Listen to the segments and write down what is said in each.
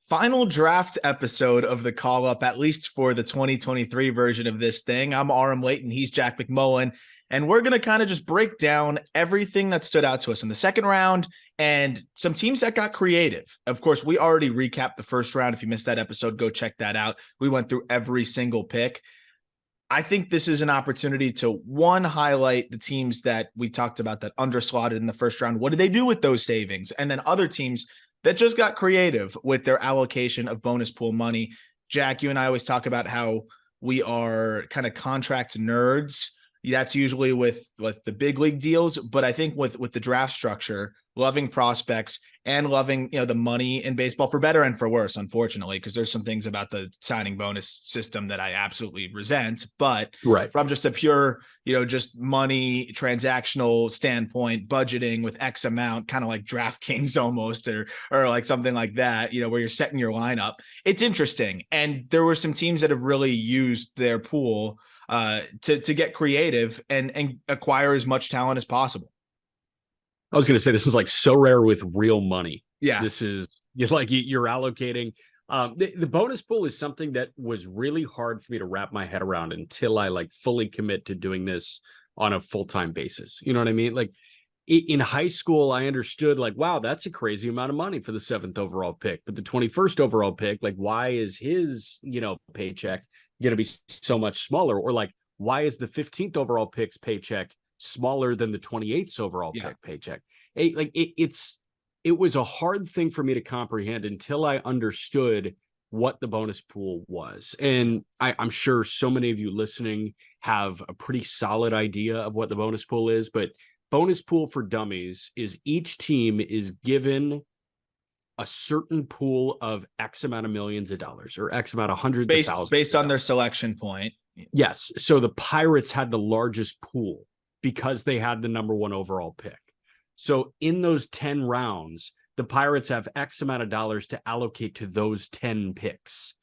Final draft episode of the call up, at least for the 2023 version of this thing. I'm Aram Layton. He's Jack McMullen. And we're going to kind of just break down everything that stood out to us in the second round and some teams that got creative. Of course, we already recapped the first round. If you missed that episode, go check that out. We went through every single pick. I think this is an opportunity to, one, highlight the teams that we talked about that underslotted in the first round. What did they do with those savings? And then other teams that just got creative with their allocation of bonus pool money. Jack, you and I always talk about how we are kind of contract nerds. That's usually with the big league deals, but I think with the draft structure, loving prospects and loving, the money in baseball, for better and for worse, unfortunately, because there's some things about the signing bonus system that I absolutely resent. But right, from just a pure, just money transactional standpoint, budgeting with X amount, kind of like DraftKings almost, or like something like that, where you're setting your lineup, it's interesting. And there were some teams that have really used their pool to get creative and acquire as much talent as possible. I was going to say, this is like so rare with real money. Yeah. This is you're allocating. The bonus pool is something that was really hard for me to wrap my head around until I fully commit to doing this on a full-time basis. You know what I mean? Like in high school, I understood wow, that's a crazy amount of money for the 7th overall pick, but the 21st overall pick, why is his, paycheck going to be so much smaller? Or why is the 15th overall pick's paycheck smaller than the 28th overall pick paycheck? It was a hard thing for me to comprehend until I understood what the bonus pool was. And I'm sure so many of you listening have a pretty solid idea of what the bonus pool is, but bonus pool for dummies is each team is given a certain pool of X amount of millions of dollars or X amount of hundreds of thousands. Based on their selection point. Yes. So the Pirates had the largest pool because they had the number 1 overall pick. So in those 10 rounds, the Pirates have X amount of dollars to allocate to those 10 picks.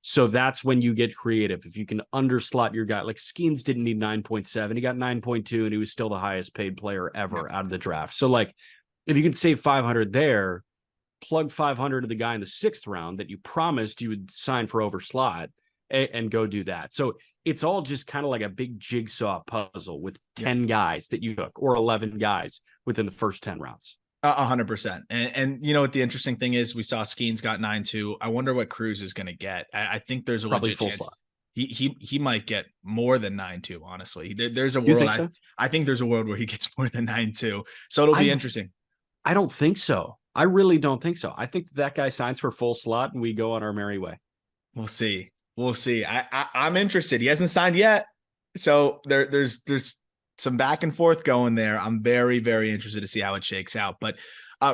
So that's when you get creative. If you can underslot your guy, Skeens didn't need 9.7. He got 9.2 and he was still the highest paid player ever out of the draft. So if you can save 500 there, plug 500 to the guy in the 6th round that you promised you would sign for overslot and go do that. So it's all just kind of like a big jigsaw puzzle with 10 guys that you took, or 11 guys within the first 10 rounds. 100%. And what the interesting thing is, we saw Skeens got 9.2. I wonder what Cruz is going to get. I think there's a probably legit full chance slot. He might get more than 9.2. Honestly, there's a world. So? I think there's a world where he gets more than 9.2. So it'll be interesting. I don't think so. I really don't think so. I think that guy signs for full slot and we go on our merry way. We'll see. I'm interested. He hasn't signed yet. So there's some back and forth going there. I'm very, very interested to see how it shakes out. But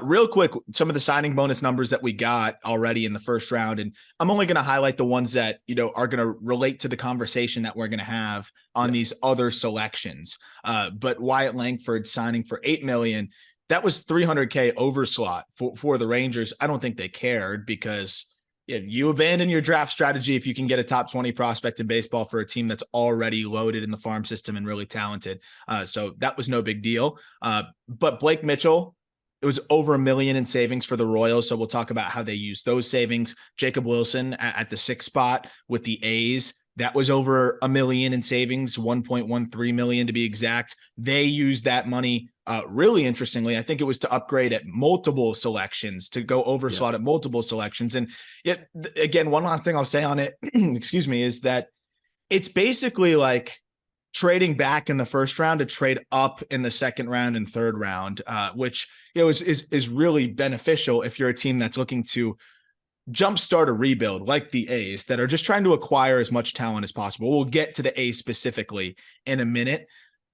real quick, some of the signing bonus numbers that we got already in the first round. And I'm only going to highlight the ones that, are going to relate to the conversation that we're going to have on these other selections. But Wyatt Langford signing for $8 million. That was $300K overslot for the Rangers. I don't think they cared because you abandon your draft strategy if you can get a top 20 prospect in baseball for a team that's already loaded in the farm system and really talented. So that was no big deal. But Blake Mitchell, it was over $1 million in savings for the Royals. So we'll talk about how they use those savings. Jacob Wilson at the 6th spot with the A's. That was over $1 million in savings, 1.13 million to be exact. They used that money really interestingly. I think it was to upgrade at multiple selections, to go overslot at multiple selections. And yet again, one last thing I'll say on it, excuse me, is that it's basically like trading back in the first round to trade up in the 2nd round and 3rd round, which is really beneficial if you're a team that's looking to jumpstart a rebuild like the A's that are just trying to acquire as much talent as possible. We'll get to the A's specifically in a minute.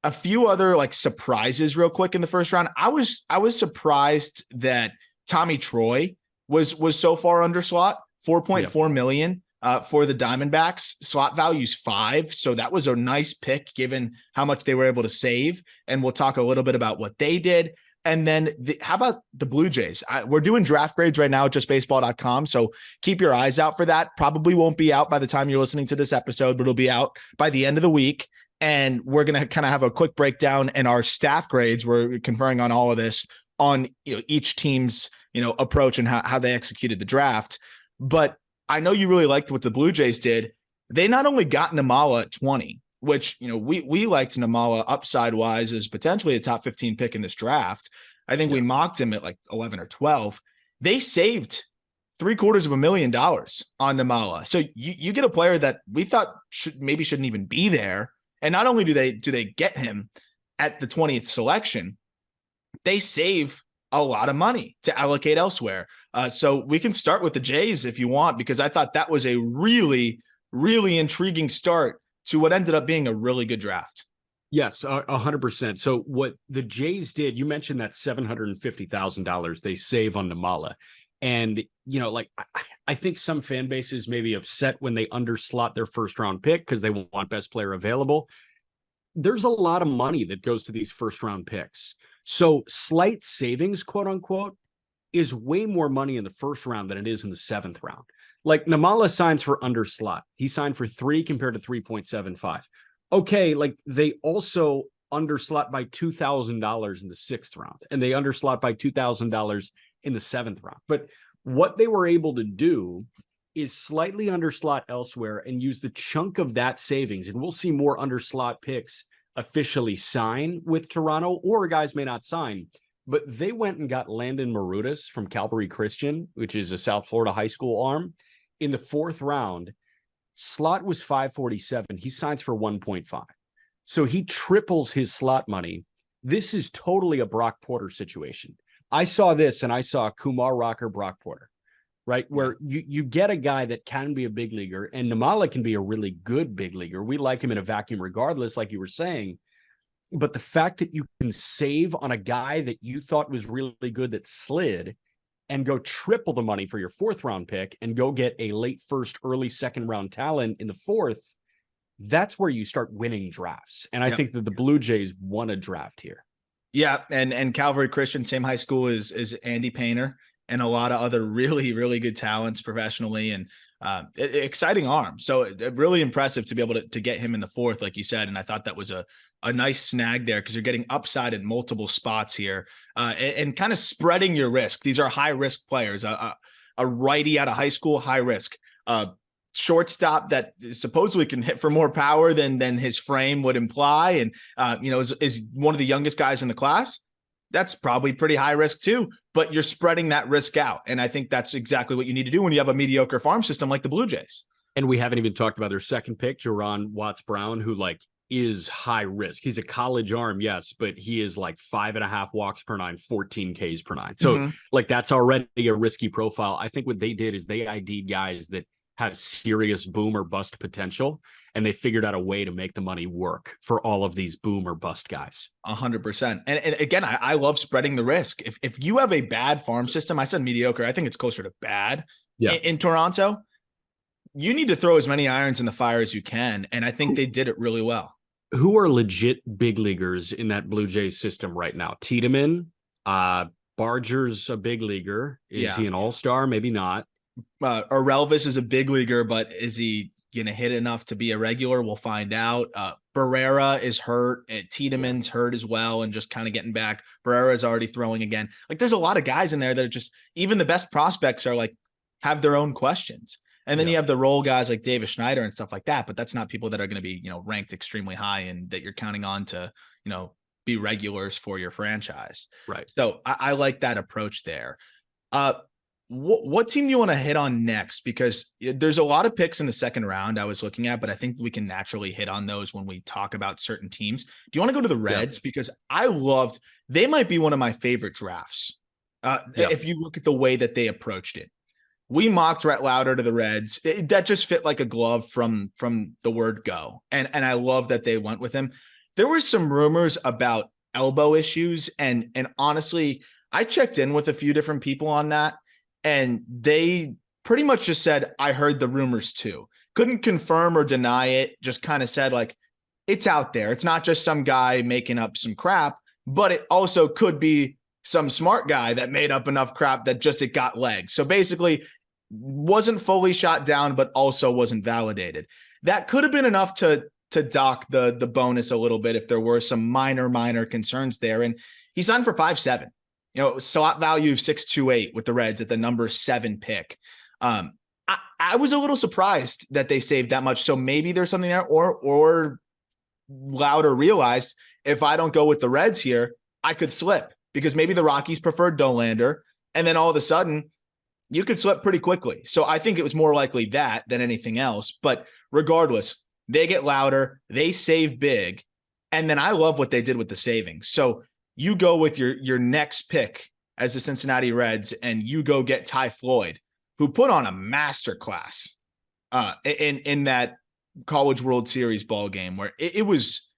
A few other surprises real quick in the first round. I was surprised that Tommy Troy was so far under slot, 4.4 million for the Diamondbacks. Slot value's 5. So that was a nice pick given how much they were able to save. And we'll talk a little bit about what they did. And then how about the Blue Jays? We're doing draft grades right now at justbaseball.com. So keep your eyes out for that. Probably won't be out by the time you're listening to this episode, but it'll be out by the end of the week. And we're going to kind of have a quick breakdown and our staff grades. We're conferring on all of this on each team's, approach and how they executed the draft. but I know you really liked what the Blue Jays did. They not only got Namala at 20, which, we liked Namala upside wise as potentially a top 15 pick in this draft. I think we mocked him at like 11 or 12. They saved $750,000 on Namala. So you get a player that we thought shouldn't even be there. And not only do they get him at the 20th selection, they save a lot of money to allocate elsewhere. So we can start with the Jays if you want, because I thought that was a really, really intriguing start to what ended up being a really good draft. Yes, 100%. So what the Jays did, you mentioned that $750,000 they save on Namala. And, I think some fan bases may be upset when they underslot their first round pick because they want best player available. There's a lot of money that goes to these first round picks. So slight savings, quote unquote, is way more money in the first round than it is in the seventh round. Like Namala signs for underslot. He signed for 3 compared to 3.75. Okay, like they also underslot by $2,000 in the sixth round, and they underslot by $2,000 in the seventh round. But what they were able to do is slightly underslot elsewhere and use the chunk of that savings. And we'll see more underslot picks officially sign with Toronto, or guys may not sign. But they went and got Landon Marudas from Calvary Christian, which is a South Florida high school arm, in the fourth round. Slot was 547. He signs for 1.5. So he triples his slot money. This is totally a Brock Porter situation. I saw this and I saw Kumar Rocker, Brock Porter, right? Where you get a guy that can be a big leaguer, and Namala can be a really good big leaguer. We like him in a vacuum regardless, like you were saying. But the fact that you can save on a guy that you thought was really good that slid and go triple the money for your fourth round pick and go get a late first, early second round talent in the fourth, that's where you start winning drafts. And I think that the Blue Jays won a draft here. Yeah, and Calvary Christian, same high school as Andy Painter, and a lot of other really, really good talents professionally, and exciting arm. So really impressive to be able to get him in the fourth, like you said. And I thought that was a nice snag there, because you're getting upside at multiple spots here, and kind of spreading your risk. These are high risk players. A righty out of high school, high risk. Shortstop that supposedly can hit for more power than his frame would imply, and is one of the youngest guys in the class. That's probably pretty high risk too, but you're spreading that risk out. And I think that's exactly what you need to do when you have a mediocre farm system like the Blue Jays. And we haven't even talked about their second pick, Jaron Watts-Brown, who is high risk. He's a college arm, yes, but he is 5.5 walks per nine, 14 Ks per nine. So that's already a risky profile. I think what they did is they ID'd guys that have serious boom or bust potential, and they figured out a way to make the money work for all of these boom or bust guys. 100%. And again, I love spreading the risk. If you have a bad farm system, I said mediocre, I think it's closer to bad in Toronto. You need to throw as many irons in the fire as you can. And I think they did it really well. Who are legit big leaguers in that Blue Jays system right now? Tiedemann, Barger's a big leaguer. Is he an all-star? Maybe not. Orelvis is a big leaguer, but is he going to hit enough to be a regular? We'll find out. Barrera is hurt. Tiedemann's hurt as well and just kind of getting back. Barrera is already throwing again. There's a lot of guys in there that are just, even the best prospects are have their own questions. And then you have the role guys like Davis Schneider and stuff like that, but that's not people that are going to be, ranked extremely high and that you're counting on to, be regulars for your franchise. Right. So I like that approach there. What team do you want to hit on next? Because there's a lot of picks in the second round I was looking at, but I think we can naturally hit on those when we talk about certain teams. Do you want to go to the Reds? Because they might be one of my favorite drafts. If you look at the way that they approached it, we mocked Rhett Lauder to the Reds. That just fit like a glove from the word go. And I love that they went with him. There were some rumors about elbow issues. And honestly, I checked in with a few different people on that. And they pretty much just said, I heard the rumors too. Couldn't confirm or deny it. Just kind of said it's out there. It's not just some guy making up some crap, but it also could be some smart guy that made up enough crap that just it got legs. So basically wasn't fully shot down, but also wasn't validated. That could have been enough to dock the bonus a little bit if there were some minor concerns there. And he signed for 5.7. Slot value of 6.28 with the Reds at the number 7 pick. I was a little surprised that they saved that much. So maybe there's something there, or Louder realized, if I don't go with the Reds here, I could slip, because maybe the Rockies preferred Dollander, and then all of a sudden you could slip pretty quickly. So I think it was more likely that than anything else. But regardless, they get Louder, they save big, and then I love what they did with the savings. So you go with your next pick as the Cincinnati Reds, and you go get Ty Floyd, who put on a masterclass in that College World Series ball game, where it was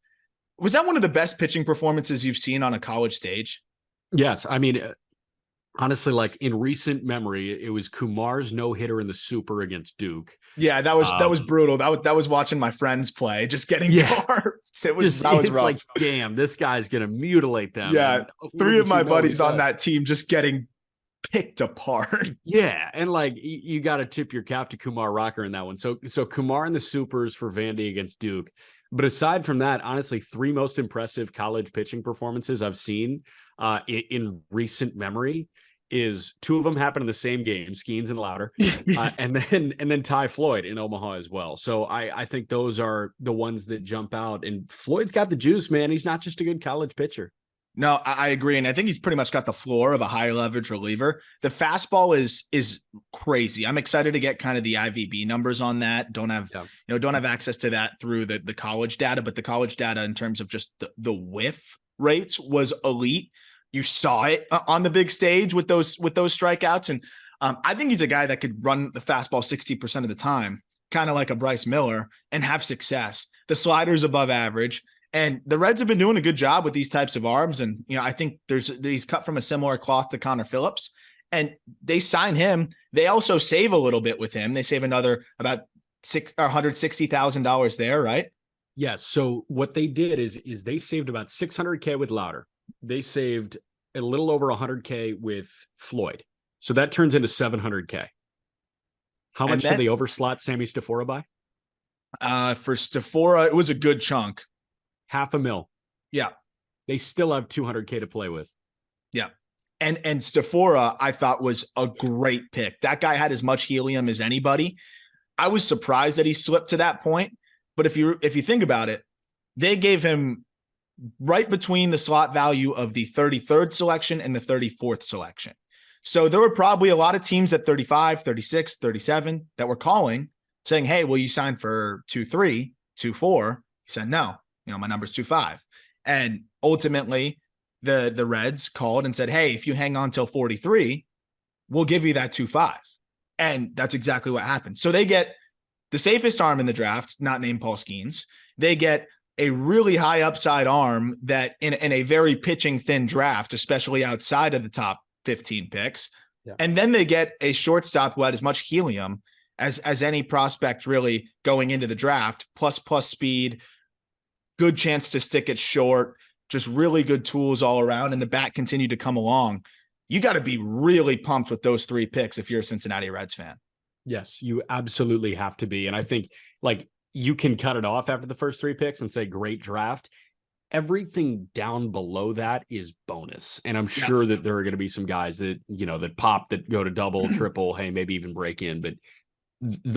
that one of the best pitching performances you've seen on a college stage? Yes. I mean, honestly, like in recent memory, it was Kumar's no-hitter in the Super against Duke. Yeah, that was brutal. That was watching my friends play, just getting carved. That was rough. Like, damn, this guy's gonna mutilate them. Yeah, three of my buddies on that team just getting picked apart. Yeah, and like you got to tip your cap to Kumar Rocker in that one. So Kumar in the Supers for Vandy against Duke. But aside from that, honestly, three most impressive college pitching performances I've seen in recent memory is two of them happen in the same game, Skeens and Louder, and then Ty Floyd in Omaha as well. So I think those are the ones that jump out. And Floyd's got the juice, man. He's not just a good college pitcher. No, I agree. And I think he's pretty much got the floor of a higher leverage reliever. The fastball is crazy. I'm excited to get kind of the IVB numbers on that. Don't have access to that through the college data, but the college data in terms of just the whiff rates was elite. You saw it on the big stage with those strikeouts. And I think he's a guy that could run the fastball 60% of the time, kind of like a Bryce Miller, and have success. The slider's above average. And the Reds have been doing a good job with these types of arms. And, I think he's cut from a similar cloth to Connor Phillips, and they sign him. They also save a little bit with him. They save another about $160,000 there, right? Yes. So what they did is they saved about $600K with Louder. They saved a little over $100K with Floyd. So that turns into $700K. How much did they overslot Sammy Stafora by? For Stafora, it was a good chunk. $500,000. Yeah. They still have $200K to play with. Yeah. And Stafora, I thought, was a great pick. That guy had as much helium as anybody. I was surprised that he slipped to that point. But if you think about it, they gave him right between the slot value of the 33rd selection and the 34th selection. So there were probably a lot of teams at 35, 36, 37 that were calling saying, hey, will you sign for 2-3, 2-4? He said, no, my number's 2-5. And ultimately the Reds called and said, hey, if you hang on till 43, we'll give you that 2-5. And that's exactly what happened. So they get the safest arm in the draft, not named Paul Skeens. They get a really high upside arm that in a very pitching thin draft, especially outside of the top 15 picks. Yeah. And then they get a shortstop who had as much helium as any prospect really going into the draft, plus speed, good chance to stick it short, just really good tools all around. And the bat continued to come along. You got to be really pumped with those three picks if you're a Cincinnati Reds fan. Yes, you absolutely have to be. And I think you can cut it off after the first three picks and say, great draft. Everything down below that is bonus. And I'm sure that there are going to be some guys that, that pop, that go to double, triple, hey, maybe even break in. But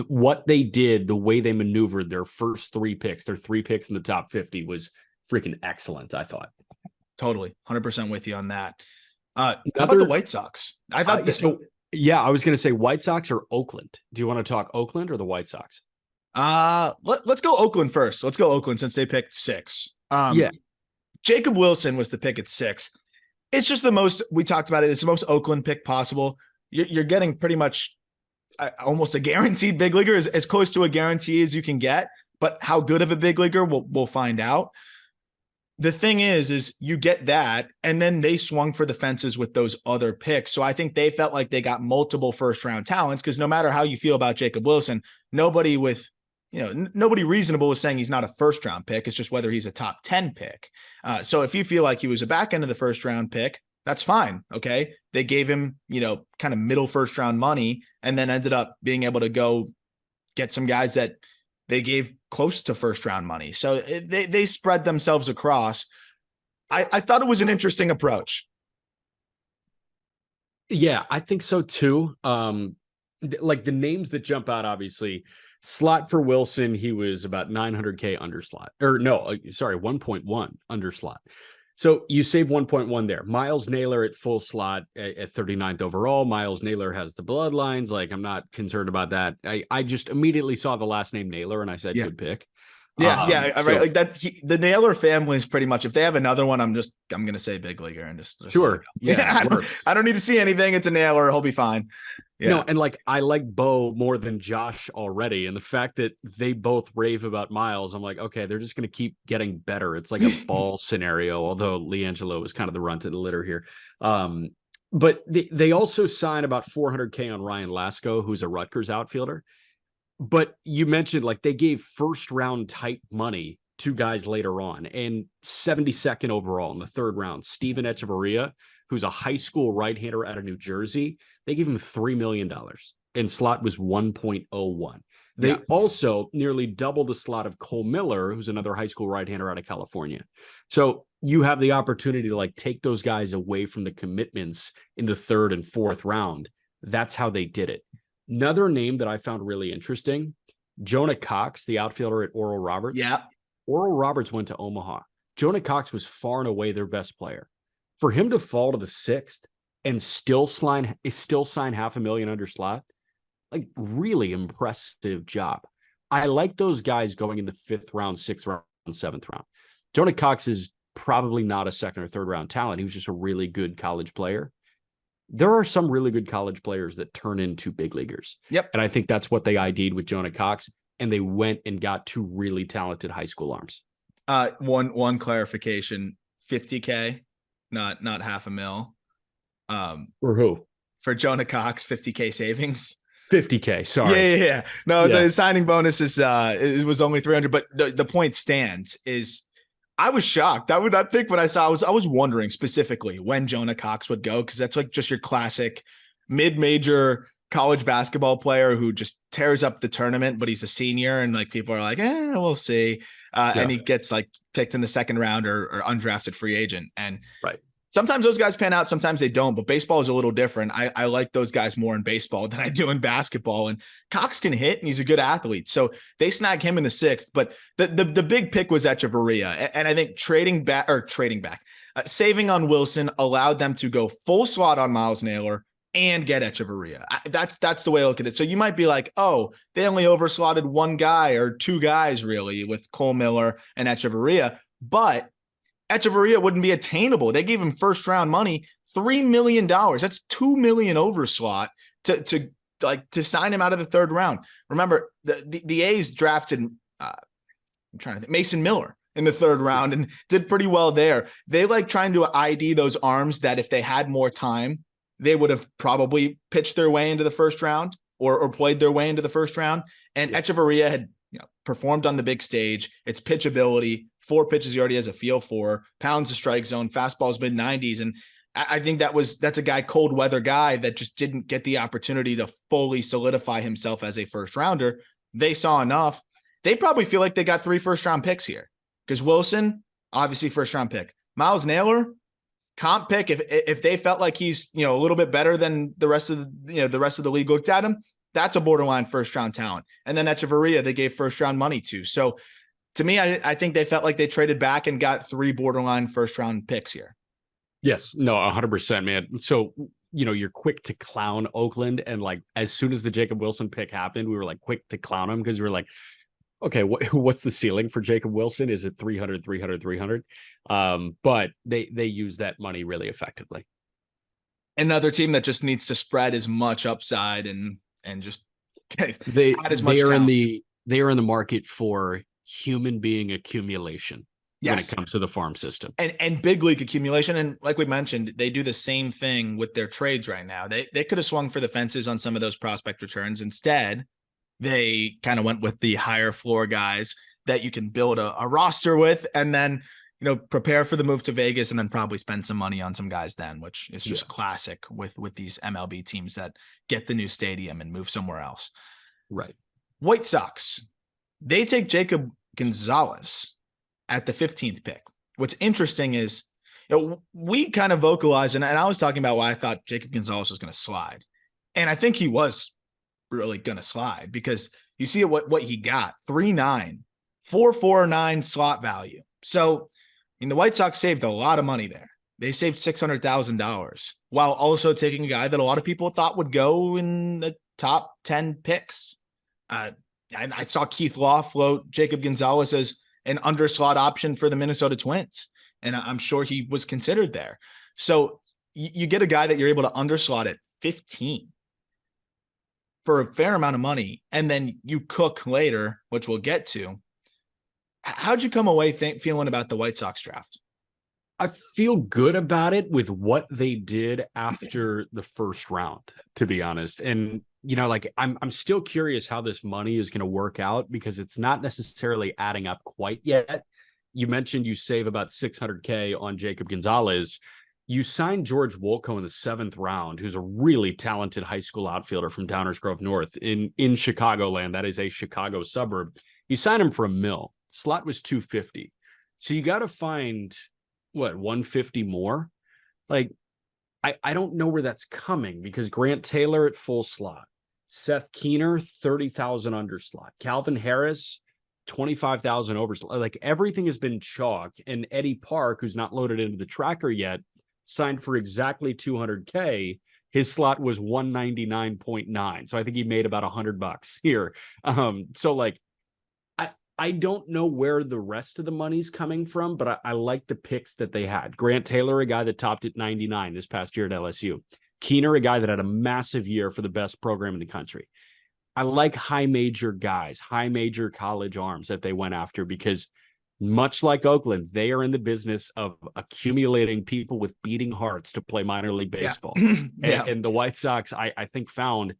what they did, the way they maneuvered their first three picks, their three picks in the top 50 was freaking excellent, I thought. Totally. 100% with you on that. How about the White Sox? I thought yeah, I was going to say White Sox or Oakland. Do you want to talk Oakland or the White Sox? Let's go Oakland first. Let's go Oakland since they picked 6. Jacob Wilson was the pick at 6. It's just the most, we talked about it, it's the most Oakland pick possible. You're getting pretty much almost a guaranteed big leaguer, as close to a guarantee as you can get. But how good of a big leaguer, we'll find out. The thing is you get that, and then they swung for the fences with those other picks. So I think they felt like they got multiple first-round talents, because no matter how you feel about Jacob Wilson, nobody reasonable is saying he's not a first-round pick. It's just whether he's a top 10 pick. So if you feel like he was a back end of the first-round pick, that's fine. Okay. They gave him, kind of middle first-round money, and then ended up being able to go get some guys that they gave close to first-round money. So they spread themselves across. I thought it was an interesting approach. Yeah, I think so too. like the names that jump out, obviously, slot for Wilson, he was about 900K under slot, or no, sorry, 1.1 under slot. So you save 1.1 there. Miles Naylor at full slot at 39th overall. Miles Naylor has the bloodlines. Like, I'm not concerned about that. I just immediately saw the last name Naylor and I said, Yeah. good pick. Yeah, right. So, Like that, the Naylor family is pretty much. If they have another one, I'm gonna say big leaguer and just sure. Yeah, I don't need to see anything. It's a Naylor. He'll be fine. Yeah. No, and like I like Bo more than Josh already. And the fact that they both rave about Miles, I'm like, okay, they're just going to keep getting better. It's like a ball scenario, although LiAngelo was kind of the runt of the litter here. But they also sign about 400K on Ryan Lasko, who's a Rutgers outfielder. But you mentioned like they gave first round type money to guys later on, and 72nd overall in the third round, Steven Echeverria, who's a high school right-hander out of New Jersey. They gave him $3 million and slot was 1.01. They also nearly double the slot of Cole Miller, who's another high school right-hander out of California. So you have the opportunity to like take those guys away from the commitments in the third and fourth round. That's how they did it. Another name that I found really interesting, Jonah Cox, the outfielder at Oral Roberts. Yeah. Oral Roberts went to Omaha. Jonah Cox was far and away their best player. For him to fall to the sixth and still sign $500,000 under slot, like really impressive job. I like those guys going in the fifth round, sixth round, seventh round. Jonah Cox is probably not a second or third round talent. He was just a really good college player. There are some really good college players that turn into big leaguers. Yep. And I think that's what they ID'd with Jonah Cox. And they went and got two really talented high school arms. One clarification, 50K, not $500,000. For who? For Jonah Cox, 50K savings. 50K. Sorry. Yeah. No, so his signing bonus is it was only 300, but the point stands is I was shocked. That pick when I saw, I was wondering specifically when Jonah Cox would go, because that's like just your classic mid-major college basketball player who just tears up the tournament, but he's a senior and like people are like, we'll see. And he gets like picked in the second round or undrafted free agent. And sometimes those guys pan out, sometimes they don't, but baseball is a little different. I like those guys more in baseball than I do in basketball. And Cox can hit and he's a good athlete. So they snag him in the sixth, but the big pick was Echeverria. And I think saving on Wilson allowed them to go full slot on Miles Naylor and get Echeverria. That's the way I look at it. So you might be like, oh, they only overslotted one guy or two guys really with Cole Miller and Echeverria, but Echeverria wouldn't be attainable. They gave him first round money, $3 million. That's $2 million overslot to sign him out of the third round. Remember, the A's drafted Mason Miller in the third round and did pretty well there. They like trying to ID those arms that if they had more time, they would have probably pitched their way into the first round or played their way into the first round. And Echeverria had performed on the big stage. It's pitchability, 4 pitches he already has a feel for, pounds the strike zone, fastballs mid-90s. And I think that's a guy, cold weather guy that just didn't get the opportunity to fully solidify himself as a first rounder. They saw enough. They probably feel like they got 3 first-round picks here because Wilson, obviously first-round pick. Miles Naylor, comp pick. If they felt like he's a little bit better than the rest of the league looked at him, that's a borderline first-round talent. And then Echeverria, they gave first-round money to. So to me, I think they felt like they traded back and got 3 borderline first-round picks here. Yes, no, 100%, man. So, you're quick to clown Oakland. And like, as soon as the Jacob Wilson pick happened, we were like quick to clown him because we were like, okay, what's the ceiling for Jacob Wilson? Is it 300? But they use that money really effectively. Another team that just needs to spread as much upside and just they are in the market for human being accumulation when it comes to the farm system and big league accumulation. And like we mentioned, they do the same thing with their trades right now. They could have swung for the fences on some of those prospect returns. Instead, they kind of went with the higher floor guys that you can build a roster with and then, prepare for the move to Vegas and then probably spend some money on some guys then, which is just classic with these MLB teams that get the new stadium and move somewhere else. Right. White Sox, they take Jacob Gonzalez at the 15th pick. What's interesting is, we kind of vocalized, and I was talking about why I thought Jacob Gonzalez was going to slide. And I think he was really going to slide, because you see what he got, 3.9, 4.49 slot value. So, I mean, the White Sox saved a lot of money there. They saved $600,000 while also taking a guy that a lot of people thought would go in the top 10 picks. I saw Keith Law float Jacob Gonzalez as an underslot option for the Minnesota Twins, and I'm sure he was considered there. So you get a guy that you're able to underslot at 15 for a fair amount of money, and then you cook later, which we'll get to. How'd you come away feeling about the White Sox draft? I feel good about it with what they did after the first round, to be honest. And, you know, like I'm still curious how this money is going to work out, because it's not necessarily adding up quite yet. You mentioned you save about $600K on Jacob Gonzalez. You signed George Wolko in the 7th round, who's a really talented high school outfielder from Downers Grove North in Chicagoland. That is a Chicago suburb. You signed him for $1 million. Slot was $250. So you got to find what, $150 more? Like, I don't know where that's coming, because Grant Taylor at full slot, Seth Keener, 30,000 under slot, Calvin Harris, 25,000 over slot. Like, everything has been chalk. And Eddie Park, who's not loaded into the tracker yet, signed for exactly $200K. His slot was 199.9. So I think he made about $100 here. So like, I don't know where the rest of the money's coming from, but I like the picks that they had. Grant Taylor, a guy that topped at 99 this past year at LSU. Keener, a guy that had a massive year for the best program in the country. I like high major guys, high major college arms that they went after, because much like Oakland, they are in the business of accumulating people with beating hearts to play minor league baseball. Yeah. And the White Sox, I think, found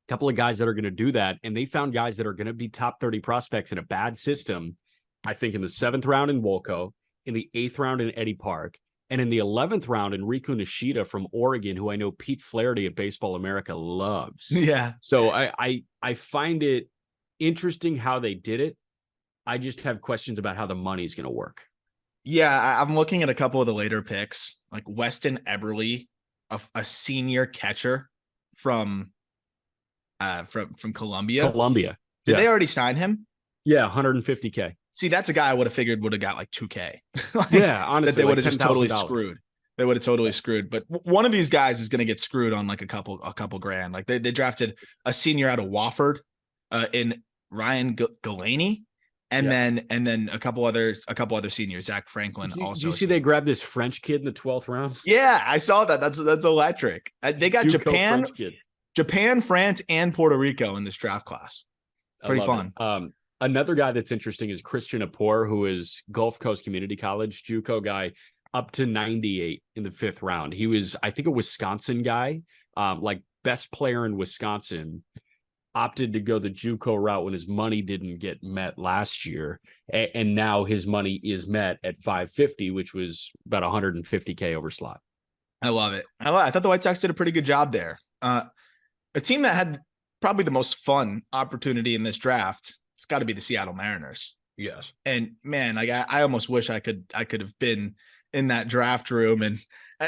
couple of guys that are going to do that. And they found guys that are going to be top 30 prospects in a bad system. I think in the 7th round in Wolko, in the 8th round in Eddie Park, and in the 11th round in Riku Nishida from Oregon, who I know Pete Flaherty at Baseball America loves. Yeah. So I find it interesting how they did it. I just have questions about how the money's going to work. Yeah, I'm looking at a couple of the later picks, like Weston Eberle, a senior catcher from Columbia. Did they already sign him? Yeah, 150K. See, that's a guy I would have figured would have got like 2K. Like, yeah, honestly, that they would have just totally screwed. They would have totally screwed. But one of these guys is going to get screwed on like a couple grand. Like they drafted a senior out of Wofford in Ryan Galaney. And then a couple other seniors, Zach Franklin. Did you see they grabbed this French kid in the 12th round? Yeah, I saw that. That's electric. They got Japan, France, and Puerto Rico in this draft class. Pretty fun. Another guy that's interesting is Christian Apor, who is Gulf Coast Community College JUCO guy, up to 98 in the 5th round. He was, I think, a Wisconsin guy, like best player in Wisconsin. Opted to go the JUCO route when his money didn't get met last year, and now his money is met at 550, which was about 150K over slot. I love it. I thought the White Sox did a pretty good job there. A team that had probably the most fun opportunity in this draft, it's got to be the Seattle Mariners. Yes, and man, like I almost wish I could have been in that draft room, and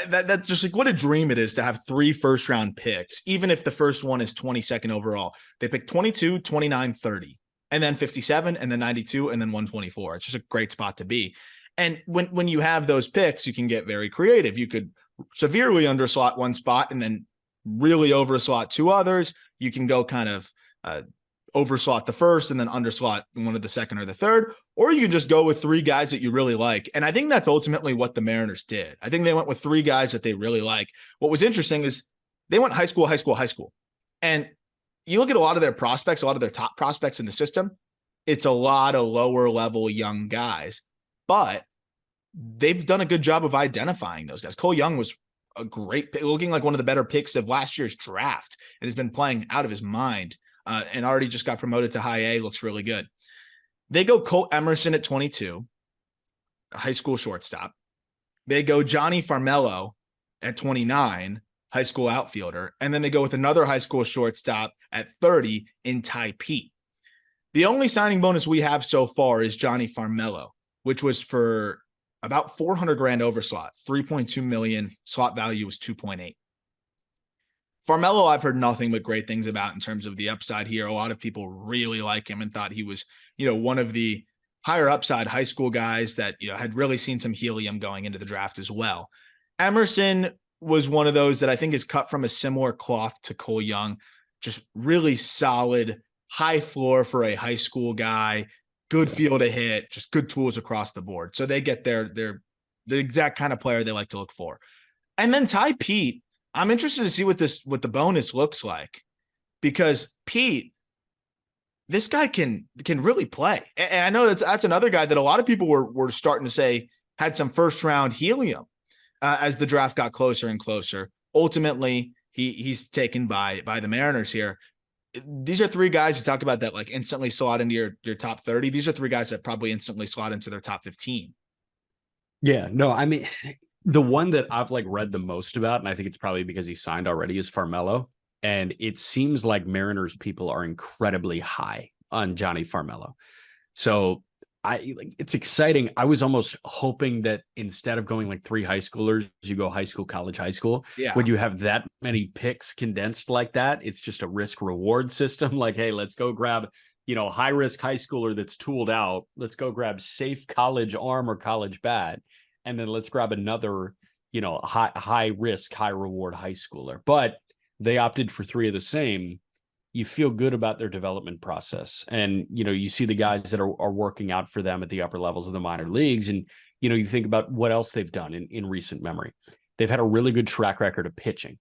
that's just like what a dream it is to have 3 first-round picks, even if the first one is 22nd overall. They pick 22, 29, 30, and then 57, and then 92, and then 124. It's just a great spot to be. And when you have those picks, you can get very creative. You could severely underslot one spot and then really overslot 2 others. You can go kind of overslot the first and then underslot one of the second or the third, or you can just go with 3 guys that you really like. And I think that's ultimately what the Mariners did. I think they went with 3 guys that they really like. What was interesting is they went high school. And you look at a lot of their prospects, a lot of their top prospects in the system, it's a lot of lower level young guys, but they've done a good job of identifying those guys. Cole Young was a great pick, looking like one of the better picks of last year's draft, and has been playing out of his mind. And already just got promoted to high A, looks really good. They go Colt Emerson at 22, a high school shortstop. They go Johnny Farmello at 29, high school outfielder. And then they go with another high school shortstop at 30 in Ty Pete. The only signing bonus we have so far is Johnny Farmello, which was for about 400 grand over slot, 3.2 million. Slot value was 2.8. Farmelo, I've heard nothing but great things about in terms of the upside here. A lot of people really like him and thought he was, one of the higher upside high school guys that, had really seen some helium going into the draft as well. Emerson was one of those that I think is cut from a similar cloth to Cole Young, just really solid, high floor for a high school guy, good feel to hit, just good tools across the board. So they get the exact kind of player they like to look for. And then Ty Pete, I'm interested to see what the bonus looks like, because Pete, this guy can really play. And I know that's another guy that a lot of people were starting to say had some first round helium as the draft got closer and closer. Ultimately, he's taken by the Mariners here. These are three guys you talk about that like instantly slot into your top 30. These are three guys that probably instantly slot into their top 15. Yeah, no, I mean, the one that I've like read the most about, and I think it's probably because he signed already, is Farmelo. And it seems like Mariners people are incredibly high on Johnny Farmelo. So it's exciting. I was almost hoping that instead of going like 3 high schoolers, you go high school, college, high school. Yeah. When you have that many picks condensed like that, it's just a risk reward system. Like, hey, let's go grab, high risk high schooler that's tooled out. Let's go grab safe college arm or college bat. And then let's grab another, high risk, high reward high schooler. But they opted for 3 of the same. You feel good about their development process. And, you see the guys that are working out for them at the upper levels of the minor leagues. And, you think about what else they've done in recent memory. They've had a really good track record of pitching.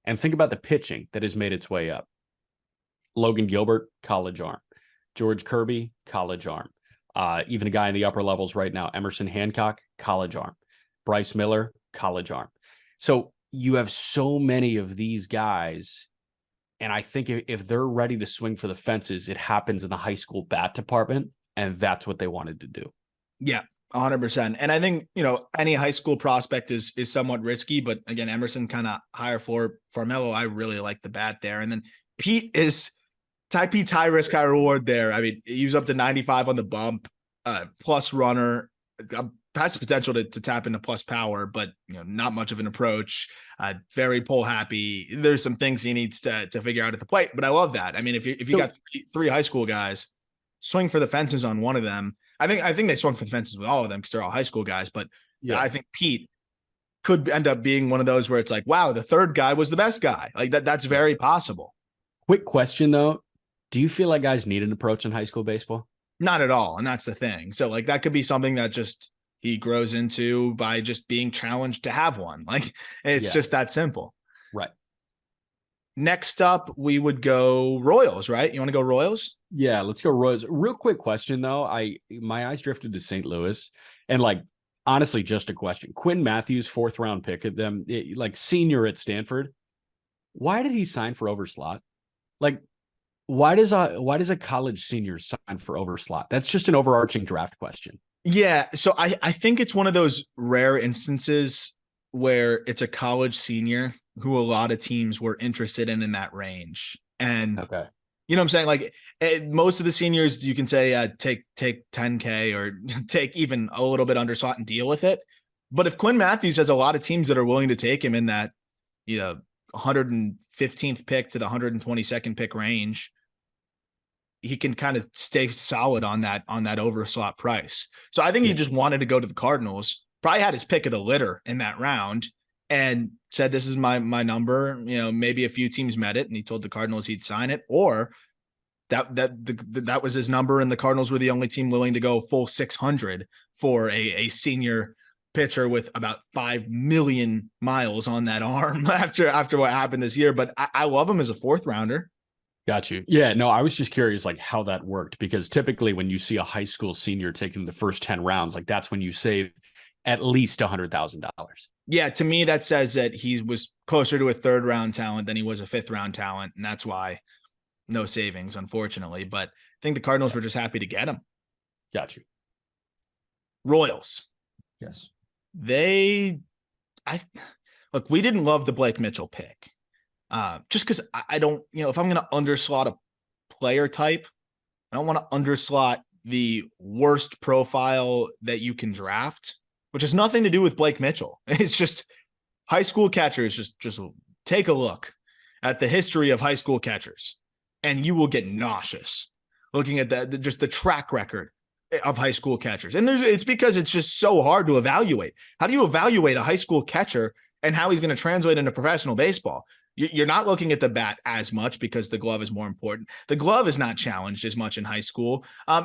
And think about the pitching that has made its way up. Logan Gilbert, college arm. George Kirby, college arm. Even a guy in the upper levels right now, Emerson Hancock, college arm. Bryce Miller, college arm. So you have so many of these guys, and I think if they're ready to swing for the fences, it happens in the high school bat department, and that's what they wanted to do. Yeah, 100%. And I think, any high school prospect is somewhat risky, but again, Emerson kind of higher for Farmelo. I really like the bat there. And then Ty Pete's high risk, high reward there. I mean, he was up to 95 on the bump, plus runner, has the potential to tap into plus power, but not much of an approach. Very pull happy. There's some things he needs to figure out at the plate, but I love that. I mean, if you got 3 high school guys, swing for the fences on one of them. I think they swung for the fences with all of them because they're all high school guys. But yeah, I think Pete could end up being one of those where it's like, wow, the third guy was the best guy. Like that's very possible. Quick question though. Do you feel like guys need an approach in high school baseball? Not at all. And that's the thing. So like that could be something that just he grows into by just being challenged to have one. Like it's just that simple. Right. Next up, we would go Royals, right? You want to go Royals? Yeah, let's go Royals. Real quick question though. My eyes drifted to St. Louis, and like honestly, just a question. Quinn Matthews, 4th round pick at them, like senior at Stanford. Why did he sign for overslot? Like, why does a college senior sign for overslot? That's just an overarching draft question. Yeah. So I think it's one of those rare instances where it's a college senior who a lot of teams were interested in that range. And okay. You know what I'm saying? Like most of the seniors, you can say take 10K or take even a little bit under slot and deal with it. But if Quinn Matthews has a lot of teams that are willing to take him in that, 115th pick to the 122nd pick range, he can kind of stay solid on that overslot price. So I think he just wanted to go to the Cardinals, probably had his pick of the litter in that round and said, this is my number. Maybe a few teams met it and he told the Cardinals he'd sign it, or that was his number. And the Cardinals were the only team willing to go full 600 for a senior pitcher with about 5 million miles on that arm after what happened this year. But I love him as a 4th rounder. Got you. Yeah, no, I was just curious like how that worked, because typically when you see a high school senior taking the first 10 rounds, like that's when you save at least $100,000. Yeah, to me, that says that he was closer to a 3rd round talent than he was a 5th round talent. And that's why no savings, unfortunately. But I think the Cardinals were just happy to get him. Got you. Royals. Yes. We didn't love the Blake Mitchell pick. Just because I don't, if I'm going to underslot a player type, I don't want to underslot the worst profile that you can draft, which has nothing to do with Blake Mitchell. It's just high school catchers. Just take a look. at the history of high school catchers, and you will get nauseous looking at just the track record of high school catchers. And it's because it's just so hard to evaluate. How do you evaluate a high school catcher and how he's going to translate into professional baseball? You're not looking at the bat as much because the glove is more important. The glove is not challenged as much in high school.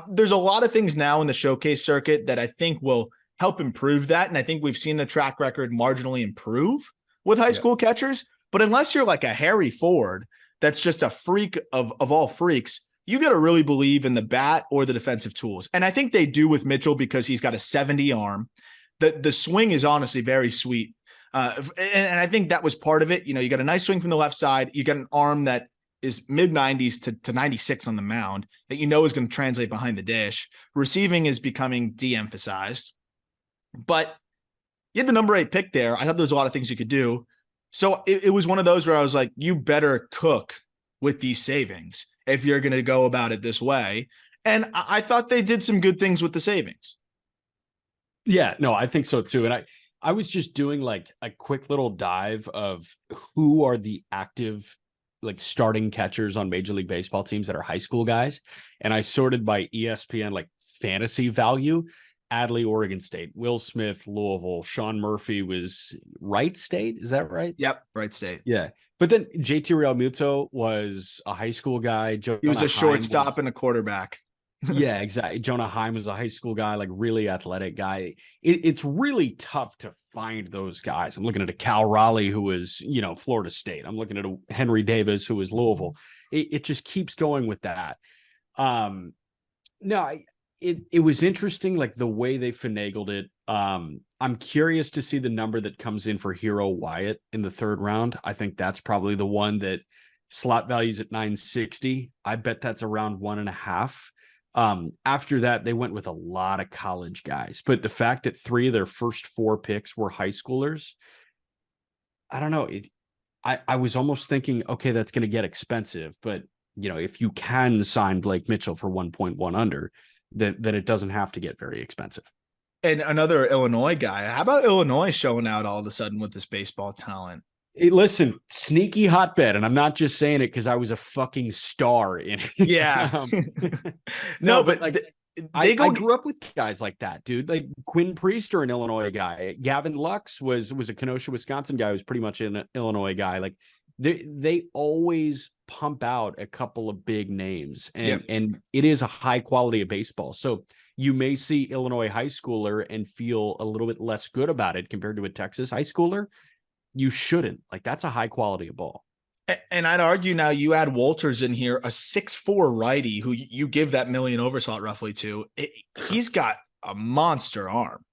There's a lot of things now in the showcase circuit that I think will help improve that. And I think we've seen the track record marginally improve with high school catchers. But unless you're like a Harry Ford, that's just a freak of all freaks, you got to really believe in the bat or the defensive tools. And I think they do with Mitchell because he's got a 70 arm. The swing is honestly very sweet. And I think that was part of it. You know, you got a nice swing from the left side. You got an arm that is mid 90s to 96 on the mound that you know is going to translate behind the dish. Receiving is becoming de-emphasized. But you had the number 8 pick there. I thought there was a lot of things you could do. So it was one of those where I was like, you better cook with these savings if you're going to go about it this way. And I thought they did some good things with the savings. Yeah, no, I think so too. And I was just doing like a quick little dive of who are the active like starting catchers on Major League Baseball teams that are high school guys. And I sorted by ESPN like fantasy value. Adley, Oregon State, Will Smith, Louisville, Sean Murphy was Wright State. Is that right? Yep. Wright State. Yeah. But then JT Realmuto was a high school guy. He was a shortstop and a quarterback. Yeah, exactly. Jonah Heim was a high school guy, like really athletic guy. It's really tough to find those guys. I'm looking at a Cal Raleigh who was, Florida State. I'm looking at a Henry Davis who was Louisville. It just keeps going with that. No, it was interesting, like the way they finagled it. I'm curious to see the number that comes in for Hero Wyatt in the 3rd round. I think that's probably the one that slot values at 960. I bet that's around 1.5. After that, they went with a lot of college guys, but the fact that 3 of their first 4 picks were high schoolers, I don't know. I was almost thinking, okay, that's going to get expensive, but if you can sign Blake Mitchell for 1.1 under, then it doesn't have to get very expensive. And another Illinois guy. How about Illinois showing out all of a sudden with this baseball talent? Hey, listen, sneaky hotbed, and I'm not just saying it because I was a fucking star in it. Yeah. No, but like I grew up with guys like that, dude. Like Quinn Priester, an Illinois guy. Gavin Lux was a Kenosha, Wisconsin guy who's pretty much an Illinois guy. Like they always pump out a couple of big names, and it is a high quality of baseball. So you may see Illinois high schooler and feel a little bit less good about it compared to a Texas high schooler. You shouldn't. Like, that's a high quality of ball. And I'd argue now you add Walters in here, a 6'4" righty who you give that million overslot roughly to. He's got a monster arm.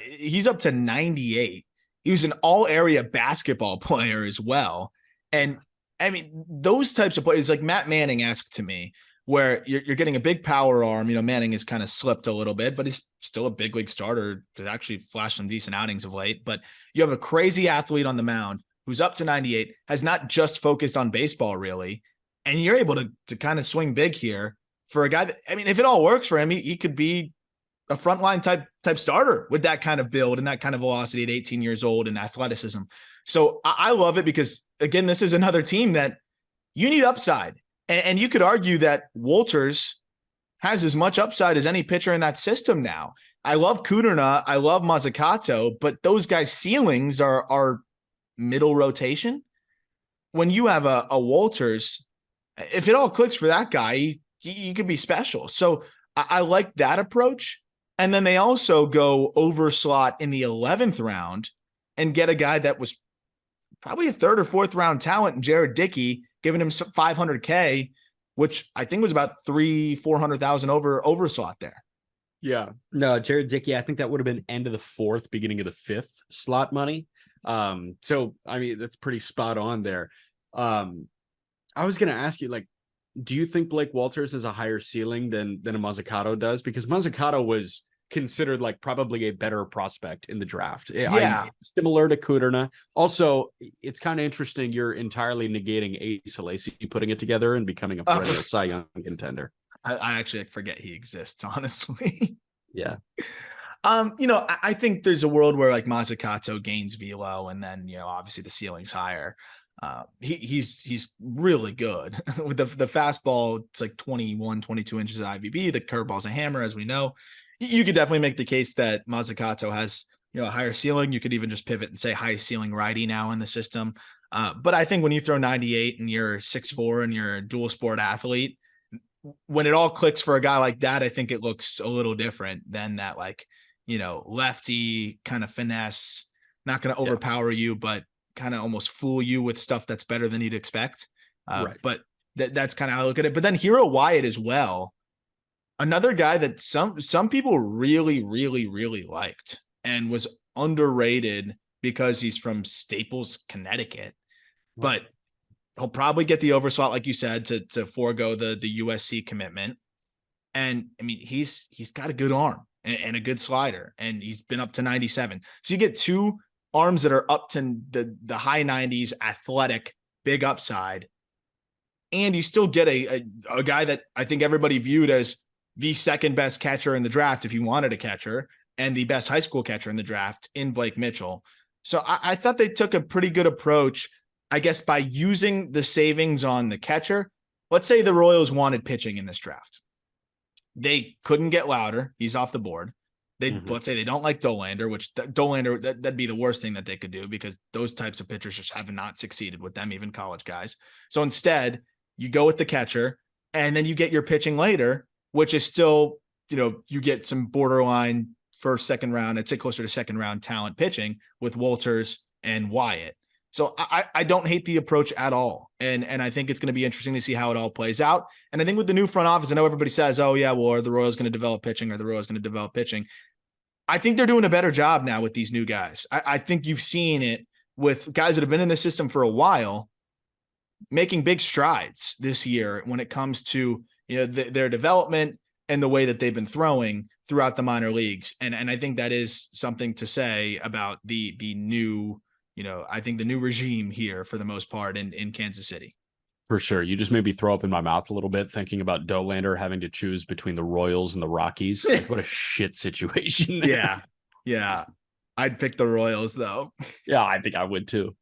He's up to 98. He was an all-area basketball player as well. And, I mean, those types of players, like Matt Manning asked to me, where you're getting a big power arm. Manning has kind of slipped a little bit, but he's still a big league starter to actually flash some decent outings of late. But you have a crazy athlete on the mound who's up to 98, has not just focused on baseball really. And you're able to kind of swing big here for a guy that, I mean, if it all works for him, he could be a frontline type starter with that kind of build and that kind of velocity at 18 years old and athleticism. So I love it because, again, this is another team that you need upside. And you could argue that Walters has as much upside as any pitcher in that system now. I love Kudrna. I love Mazzucato, but those guys' ceilings are middle rotation. When you have a Walters, if it all clicks for that guy, he could be special. So I like that approach. And then they also go over slot in the 11th round and get a guy that was probably a 3rd or 4th round talent in Jared Dickey, giving him $500K, which I think was about $400,000 over slot there. Yeah, no, Jared Dickey, I think that would have been end of the 4th, beginning of the 5th slot money. So I mean, that's pretty spot on there. I was going to ask you, like, do you think Blake Walters has a higher ceiling than a Mazzucato does? Because Mazzucato was considered like probably a better prospect in the draft. Yeah. Similar to Kudrna. Also, it's kind of interesting. You're entirely negating Ace Lacy, putting it together and becoming a perennial Cy Young contender. I actually forget he exists, honestly. Yeah. I think there's a world where like Mazzucato gains velo and then, obviously the ceiling's higher. He's really good with the fastball. It's like 21, 22 inches of IVB. The curveball's a hammer, as we know. You could definitely make the case that Mazzucato has, a higher ceiling. You could even just pivot and say high ceiling righty now in the system. But I think when you throw 98 and you're 6'4" and you're a dual sport athlete, when it all clicks for a guy like that, I think it looks a little different than that, like, lefty kind of finesse, not going to overpower you, but kind of almost fool you with stuff that's better than you'd expect. Right. But that's kind of how I look at it. But then Hero Wyatt as well, another guy that some people really, really, really liked and was underrated because he's from Staples, Connecticut. But he'll probably get the overslot, like you said, to forego the USC commitment. And I mean, he's got a good arm and a good slider, and he's been up to 97. So you get two arms that are up to the high 90s, athletic, big upside. And you still get a guy that I think everybody viewed as the second best catcher in the draft, if you wanted a catcher, and the best high school catcher in the draft in Blake Mitchell. So I thought they took a pretty good approach, I guess, by using the savings on the catcher. Let's say the Royals wanted pitching in this draft. They couldn't get Louder. He's off the board. Let's say they don't like Dolander, which Dolander, that'd be the worst thing that they could do, because those types of pitchers just have not succeeded with them, even college guys. So instead, you go with the catcher, and then you get your pitching later, which is still, you get some borderline first, second round, I'd say closer to second round talent pitching with Walters and Wyatt. So I don't hate the approach at all. And I think it's going to be interesting to see how it all plays out. And I think with the new front office, I know everybody says, oh yeah, well, are the Royals going to develop pitching? Are the Royals going to develop pitching? I think they're doing a better job now with these new guys. I think you've seen it with guys that have been in the system for a while, making big strides this year when it comes to, their development and the way that they've been throwing throughout the minor leagues. And I think that is something to say about the new, I think the new regime here for the most part in Kansas City. For sure. You just made me throw up in my mouth a little bit thinking about Dolander having to choose between the Royals and the Rockies. Like, what a shit situation. Yeah. Yeah. I'd pick the Royals though. Yeah, I think I would too.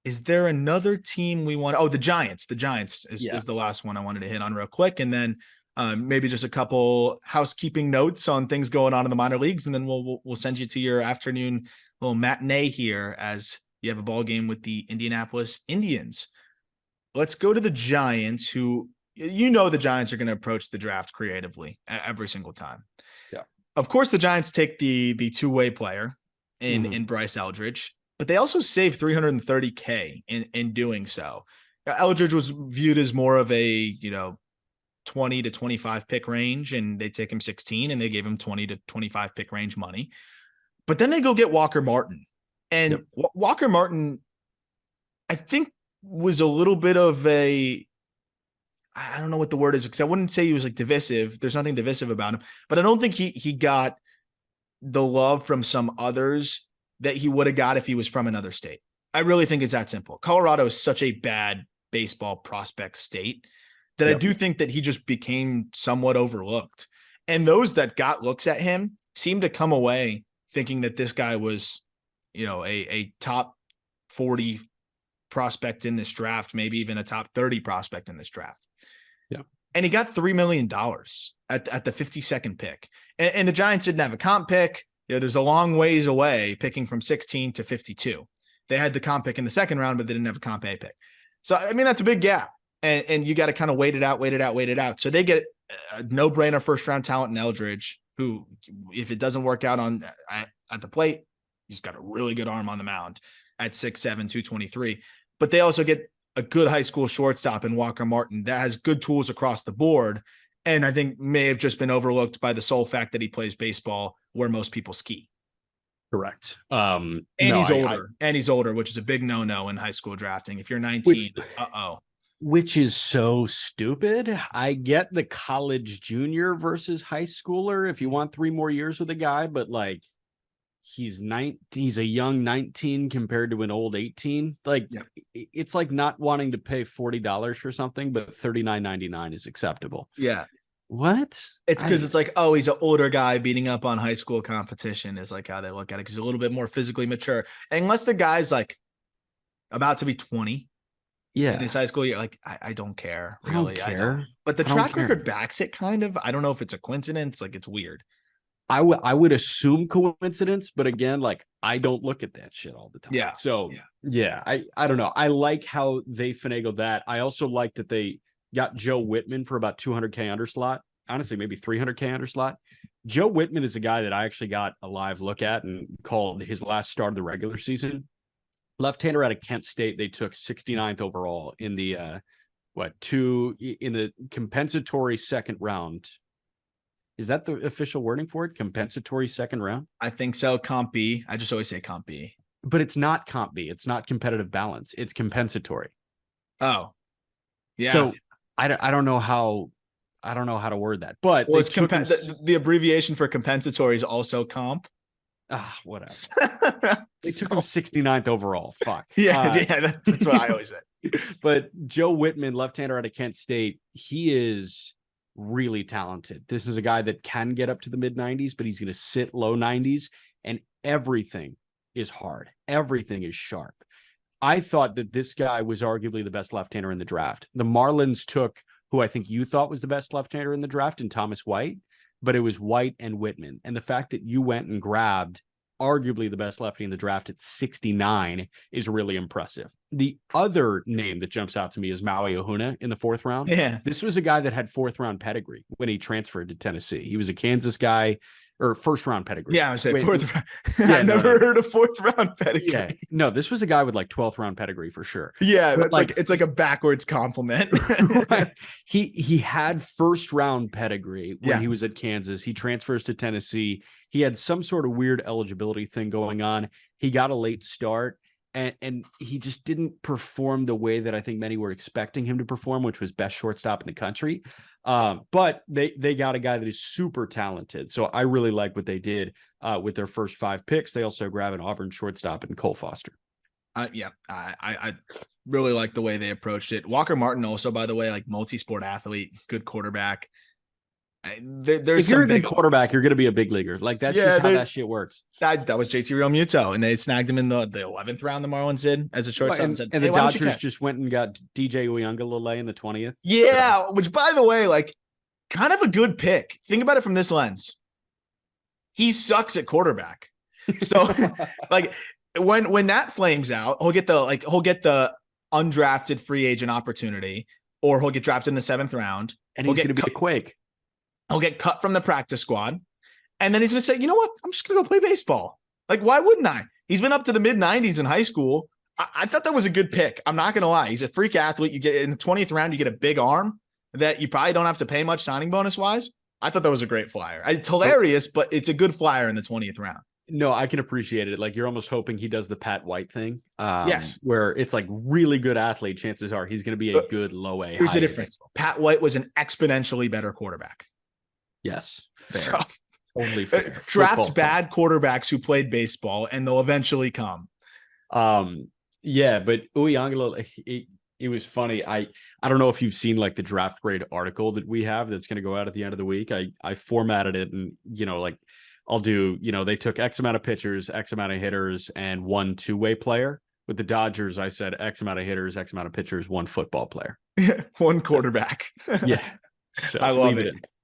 Is there another team we want? Oh, the Giants. The Giants is the last one I wanted to hit on real quick. And then maybe just a couple housekeeping notes on things going on in the minor leagues. And then we'll send you to your afternoon little matinee here as you have a ball game with the Indianapolis Indians. Let's go to the Giants, who, the Giants are going to approach the draft creatively every single time. Yeah. Of course, the Giants take the two-way player in Bryce Eldridge, but they also save $330K in doing so. Eldridge was viewed as more of a, 20 to 25 pick range, and they take him 16 and they gave him 20 to 25 pick range money. But then they go get Walker Martin. And Walker Martin, I think, was a little bit of I don't know what the word is, because I wouldn't say he was like divisive. There's nothing divisive about him, but I don't think he got the love from some others that he would have got if he was from another state. I really think it's that simple. Colorado is such a bad baseball prospect state that I do think that he just became somewhat overlooked. And those that got looks at him seemed to come away thinking that this guy was, a top 40 prospect in this draft, maybe even a top 30 prospect in this draft. Yeah. And he got $3 million at the 52nd pick. And the Giants didn't have a comp pick. There's a long ways away picking from 16 to 52. They had the comp pick in the second round, but they didn't have a comp A pick. So, I mean, that's a big gap. And you got to kind of wait it out. So they get a no-brainer first-round talent in Eldridge, who, if it doesn't work out at the plate, he's got a really good arm on the mound at 6'7", 223. But they also get a good high school shortstop in Walker Martin that has good tools across the board, and I think may have just been overlooked by the sole fact that he plays baseball where most people ski. Correct. He's older, which is a big no-no in high school drafting. If you're 19, Which is so stupid. I get the college junior versus high schooler if you want 3 more years with a guy, but like, he's a young 19 compared to an old 18. Like, it's like not wanting to pay $40 for something, but $39.99 is acceptable. Yeah. What? It's because it's like, oh, he's an older guy beating up on high school competition is like how they look at it. Because he's a little bit more physically mature. And unless the guy's like about to be 20 in his Yeah. high school year. Like, I don't care, I don't really. I don't. care. But the I don't track care. record backs it kind of. I don't know if it's a coincidence. Like, it's weird. I would assume coincidence, but again, like I don't look at that shit all the time. Yeah. So yeah, I don't know. I like how they finagled that. I also like that they got Joe Whitman for about 200K under slot. Honestly, maybe 300K under slot. Joe Whitman is a guy that I actually got a live look at and called his last start of the regular season. Left-hander out of Kent State. They took 69th overall in the in the compensatory second round. Is that the official wording for it? Compensatory second round? I think so. Comp B. I just always say Comp B. But it's not comp B. It's not competitive balance. It's compensatory. Oh, yeah. So I don't know how to word that. But Well, they it's took him, the abbreviation for compensatory is also comp. whatever. They took him 69th overall. Fuck. Yeah, that's what I always say. But Joe Whitman, left-hander out of Kent State, he is really talented. This is a guy that can get up to the mid 90s, but he's going to sit low 90s, and everything is hard. Everything is sharp. I thought that this guy was arguably the best left-hander in the draft. The Marlins took who I think you thought was the best left-hander in the draft in Thomas White, but it was White and Whitman. And the fact that you went and grabbed arguably the best lefty in the draft at 69 is really impressive. The other name that jumps out to me is Maui Ahuna in the 4th round. Yeah. This was a guy that had 4th round pedigree when he transferred to Tennessee. He was a Kansas guy, or 1st round pedigree. Yeah, I would say 4th round. Yeah, I've never heard of 4th round pedigree. Yeah. No, this was a guy with like 12th round pedigree for sure. Yeah, but it's like a backwards compliment. Right. He had 1st round pedigree when he was at Kansas. He transfers to Tennessee. He had some sort of weird eligibility thing going on. He got a late start, and he just didn't perform the way that I think many were expecting him to perform, which was best shortstop in the country. But they got a guy that is super talented. So I really like what they did with their first 5 picks. They also grab an Auburn shortstop in Cole Foster. I really like the way they approached it. Walker Martin also, by the way, like multi-sport athlete, good quarterback. If you're a good quarterback, you're going to be a big leaguer. Like that's just how that shit works. That was JT Realmuto, and they snagged him in the 11th round. The Marlins did as a shortstop, and said, the Dodgers just went and got DJ Uiagalelei in the 20th. Yeah, which by the way, like kind of a good pick. Think about it from this lens. He sucks at quarterback, so like when that flames out, he'll get the undrafted free agent opportunity, or he'll get drafted in the 7th round, and he's going to be a quake. He'll get cut from the practice squad. And then he's going to say, you know what? I'm just going to go play baseball. Like, why wouldn't I? He's been up to the mid 90s in high school. I thought that was a good pick. I'm not going to lie. He's a freak athlete. You get in the 20th round, you get a big arm that you probably don't have to pay much signing bonus wise. I thought that was a great flyer. It's hilarious, but it's a good flyer in the 20th round. No, I can appreciate it. Like you're almost hoping he does the Pat White thing. Yes. Where it's like really good athlete. Chances are he's going to be a good low A. Here's the difference. Pat White was an exponentially better quarterback. Yes. Fair. So, totally fair. Draft bad quarterbacks who played baseball and they'll eventually come. Yeah, but Uiagalelei, it was funny. I don't know if you've seen like the draft grade article that we have that's going to go out at the end of the week. I formatted it and, like I'll do, they took X amount of pitchers, X amount of hitters, and 1 two-way player. With the Dodgers, I said X amount of hitters, X amount of pitchers, 1 football player. 1 quarterback. Yeah. So I love it.